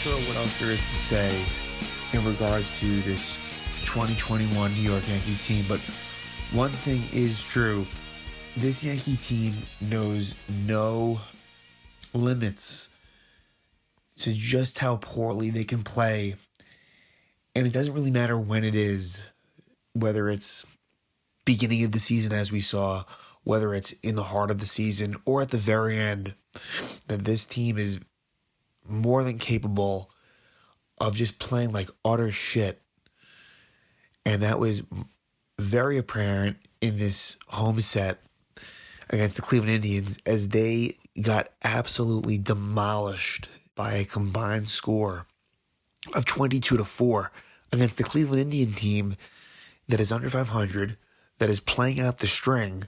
sure what else there is to say in regards to this 2021 New York Yankee team, but one thing is true. This Yankee team knows no limits to just how poorly they can play. And it doesn't really matter when it is, whether it's beginning of the season as we saw, whether it's in the heart of the season or at the very end, that this team is more than capable of just playing like utter shit. And that was very apparent in this home set against the Cleveland Indians as they got absolutely demolished by a combined score of 22-4 against the Cleveland Indian team that is under 500, that is playing out the string,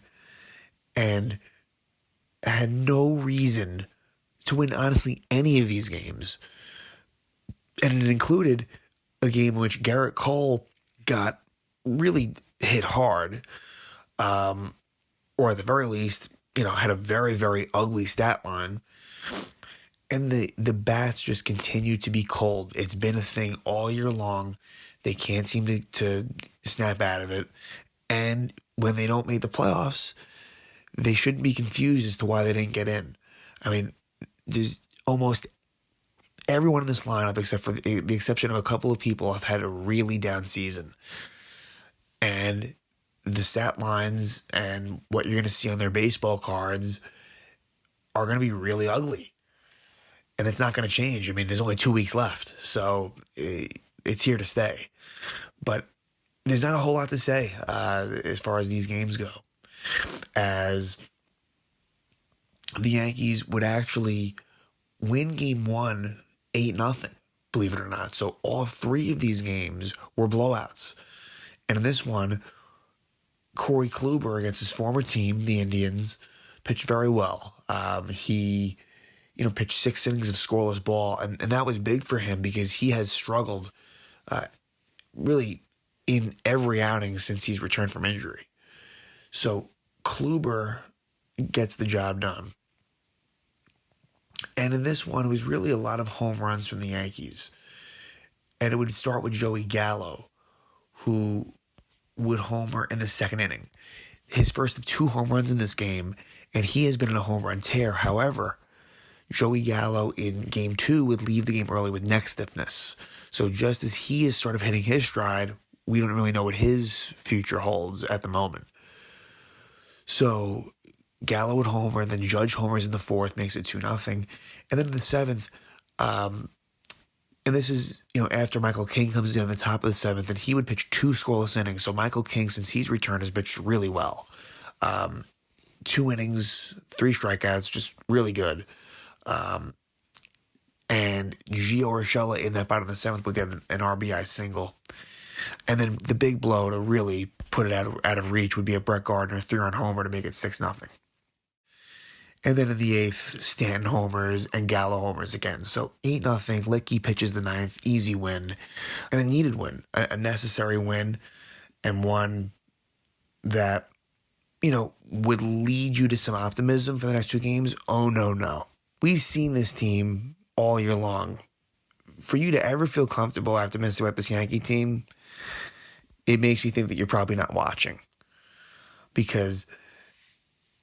and had no reason to win, honestly, any of these games. And it included a game in which Garrett Cole got really hit hard, or at the very least, had a very, very ugly stat line. And the bats just continue to be cold. It's been a thing all year long. They can't seem to snap out of it. And when they don't make the playoffs, they shouldn't be confused as to why they didn't get in. I mean, there's almost everyone in this lineup, except for the exception of a couple of people, have had a really down season. And the stat lines and what you're going to see on their baseball cards are going to be really ugly. And it's not going to change. I mean, there's only 2 weeks left, so it's here to stay. But there's not a whole lot to say as far as these games go, as the Yankees would actually win Game 1 8-0, believe it or not. So all three of these games were blowouts. And in this one, Corey Kluber against his former team, the Indians, pitched very well. He pitched 6 innings of scoreless ball, and that was big for him because he has struggled really in every outing since he's returned from injury. So Kluber gets the job done. And in this one, it was really a lot of home runs from the Yankees. And it would start with Joey Gallo, who would homer in the second inning. His first of 2 home runs in this game, and he has been in a home run tear. However, Joey Gallo in Game 2 would leave the game early with neck stiffness. So just as he is sort of hitting his stride, we don't really know what his future holds at the moment. So Gallo would homer, and then Judge homers in the 4th, makes it 2-0. And then in the 7th, and this is, after Michael King comes in on the top of the 7th, and he would pitch 2 scoreless innings. So Michael King, since he's returned, has pitched really well. 2 innings, 3 strikeouts, just really good. And Gio Urshela in that bottom of the 7th would get an RBI single. And then the big blow to really put it out of reach would be a Brett Gardner 3-run homer to make it 6-0. And then in the 8th, Stanton homers and Gallo homers again. So 8-0, Licky pitches the 9th, easy win. And a needed win, a necessary win, and one that, would lead you to some optimism for the next 2 games. Oh, no. We've seen this team all year long. For you to ever feel comfortable, optimistic about this Yankee team, it makes me think that you're probably not watching. Because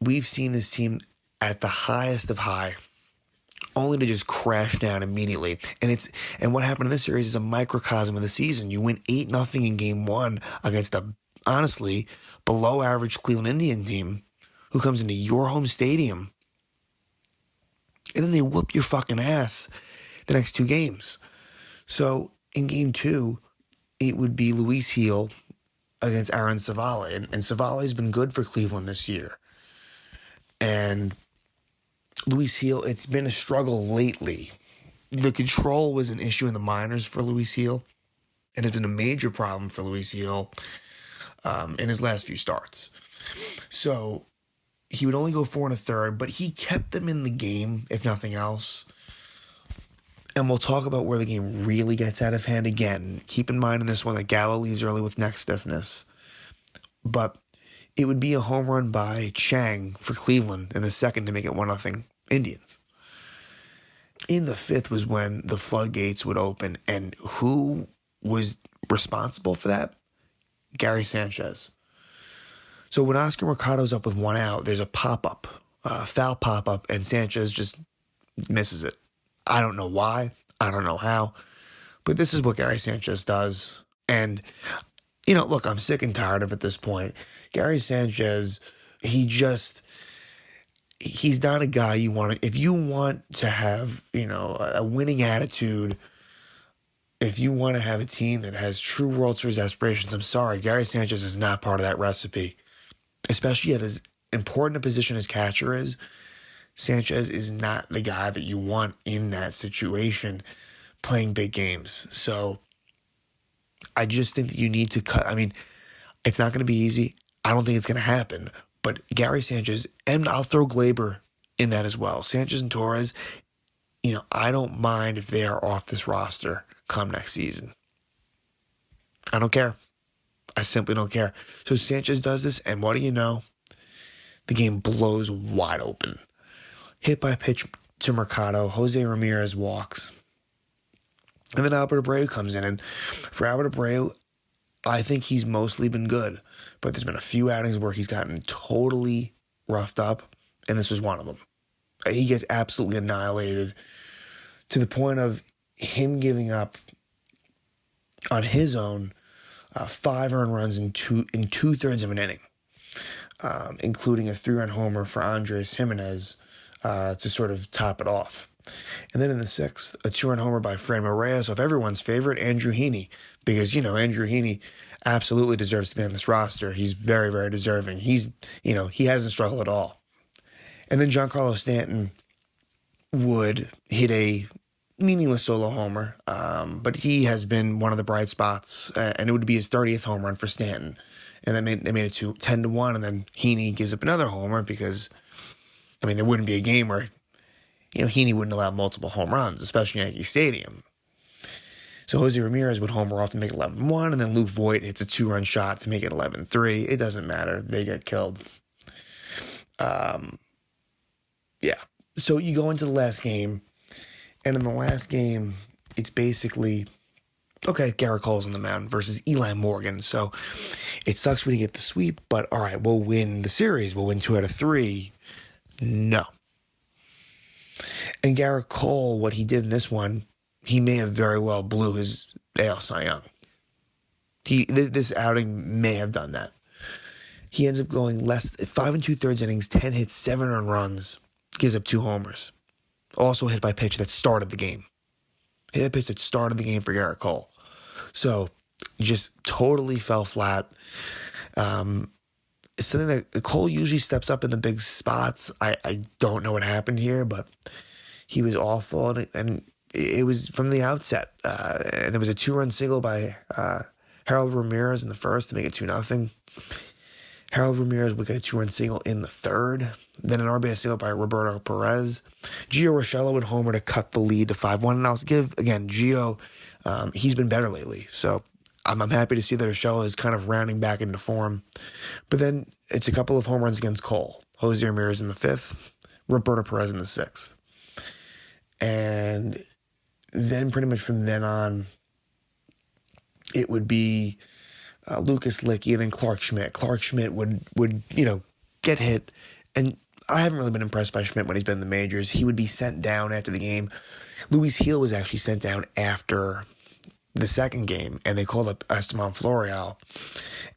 we've seen this team at the highest of high, only to just crash down immediately. And what happened in this series is a microcosm of the season. You win 8-0 in Game 1 against a, honestly, below-average Cleveland Indian team who comes into your home stadium. And then they whoop your fucking ass the next 2 games. So in Game 2, it would be Luis Gil against Aaron Civale. And Civale has been good for Cleveland this year. And Luis Gil, it's been a struggle lately. The control was an issue in the minors for Luis Gil, and it's been a major problem for Luis Gil in his last few starts. So he would only go 4 1/3, but he kept them in the game, if nothing else. And we'll talk about where the game really gets out of hand again. Keep in mind in this one that Gallo leaves early with neck stiffness. But it would be a home run by Chang for Cleveland in the 2nd to make it 1-0 Indians. in the fifth was when the floodgates would open. And who was responsible for that? Gary Sanchez. So when Oscar Mercado's up with one out, there's a pop-up, foul pop-up, and Sanchez just misses it. I don't know why. I don't know how. But this is what Gary Sanchez does. And, look, I'm sick and tired of it at this point. Gary Sanchez, he's not a guy you want to, if you want to have, a winning attitude, if you want to have a team that has true World Series aspirations, I'm sorry, Gary Sanchez is not part of that recipe. Especially at as important a position as catcher is, Sanchez is not the guy that you want in that situation playing big games. So I just think that you need to cut. I mean, it's not going to be easy. I don't think it's going to happen. But Gary Sanchez, and I'll throw Glaber in that as well. Sanchez and Torres, I don't mind if they are off this roster come next season. I don't care. I simply don't care. So Sanchez does this, and what do you know? The game blows wide open. Hit by pitch to Mercado. Jose Ramirez walks. And then Albert Abreu comes in. And for Albert Abreu, I think he's mostly been good. But there's been a few outings where he's gotten totally roughed up, and this was one of them. He gets absolutely annihilated to the point of him giving up on his own 5 earned runs in two-thirds of an inning, including a 3-run homer for Andres Jimenez to sort of top it off. And then in the 6th, a 2-run homer by Franmil Reyes of everyone's favorite, Andrew Heaney, because, Andrew Heaney absolutely deserves to be on this roster. He's very, very deserving. He hasn't struggled at all. And then Giancarlo Stanton would hit a meaningless solo homer, but he has been one of the bright spots, and it would be his 30th home run for Stanton. And they made it to 10-1, and then Heaney gives up another homer because, there wouldn't be a game where, Heaney wouldn't allow multiple home runs, especially in Yankee Stadium. So Jose Ramirez would homer off to make it 11-1, and then Luke Voit hits a 2-run shot to make it 11-3. It doesn't matter. They get killed. Yeah. So you go into the last game, and in the last game, it's basically, okay, Garrett Cole's on the mound versus Eli Morgan. So it sucks when you get the sweep, but all right, we'll win the series. We'll win 2 out of 3. No. And Garrett Cole, what he did in this one, he may have very well blew his AL Cy Young. This outing may have done that. He ends up going 5 2/3 innings, 10 hits, 7 earned runs, gives up 2 homers. Also hit by pitch that started the game. Hit a pitch that started the game for Garrett Cole. So just totally fell flat. It's something that Cole usually steps up in the big spots. I don't know what happened here, but he was awful, and it was from the outset. And there was a 2-run single by Harold Ramirez in the first to make it 2-0. Harold Ramirez would get a 2-run single in the third. Then an RBI single by Roberto Perez. Gio Urshela would homer to cut the lead to 5-1. And I'll give, again, Gio, he's been better lately. So I'm happy to see that Urshela is kind of rounding back into form. But then it's a couple of home runs against Cole. Jose Ramirez in the 5th. Roberto Perez in the 6th. And then pretty much from then on, it would be Lucas Licky and then Clark Schmidt. Clark Schmidt would get hit. And I haven't really been impressed by Schmidt when he's been in the majors. He would be sent down after the game. Luis Gil was actually sent down after the second game, and they called up Esteban Florial.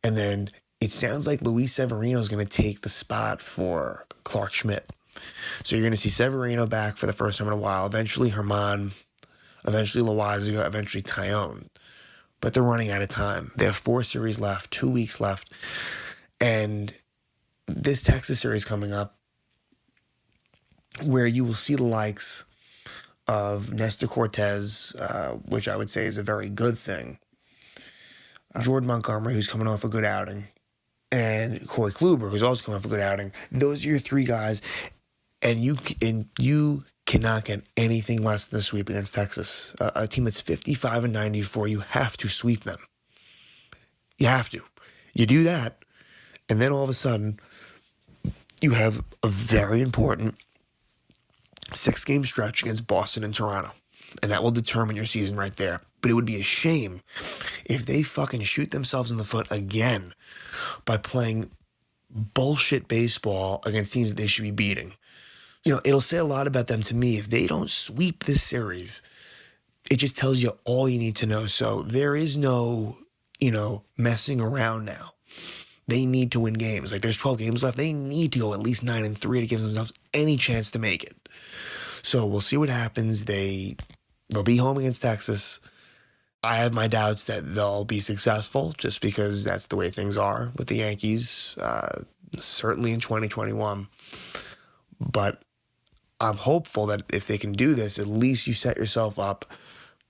And then it sounds like Luis Severino is going to take the spot for Clark Schmidt. So you're going to see Severino back for the first time in a while. Eventually Herman, eventually Loaisiga, eventually Tyone. But they're running out of time. They have 4 series left, 2 weeks left. And this Texas series coming up, where you will see the likes of Nestor Cortez, which I would say is a very good thing. Jordan Montgomery, who's coming off a good outing. And Corey Kluber, who's also coming off a good outing. Those are your 3 guys. And you cannot get anything less than a sweep against Texas. A team that's 55-94, you have to sweep them. You have to. You do that, and then all of a sudden, you have a very important 6-game stretch against Boston and Toronto. And that will determine your season right there. But it would be a shame if they fucking shoot themselves in the foot again by playing bullshit baseball against teams that they should be beating. It'll say a lot about them to me if they don't sweep this series. It just tells you all you need to know. So there is no, messing around now. They need to win games. Like, there's 12 games left. They need to go at least 9-3 to give themselves any chance to make it. So we'll see what happens. They'll be home against Texas. I have my doubts that they'll be successful just because that's the way things are with the Yankees, certainly in 2021. But I'm hopeful that if they can do this, at least you set yourself up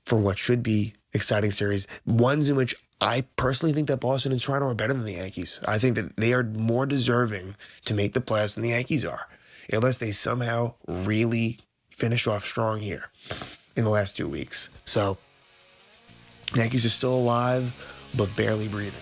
for what should be exciting series. Ones in which I personally think that Boston and Toronto are better than the Yankees. I think that they are more deserving to make the playoffs than the Yankees are, unless they somehow really finish off strong here in the last 2 weeks. So, Yankees are still alive, but barely breathing.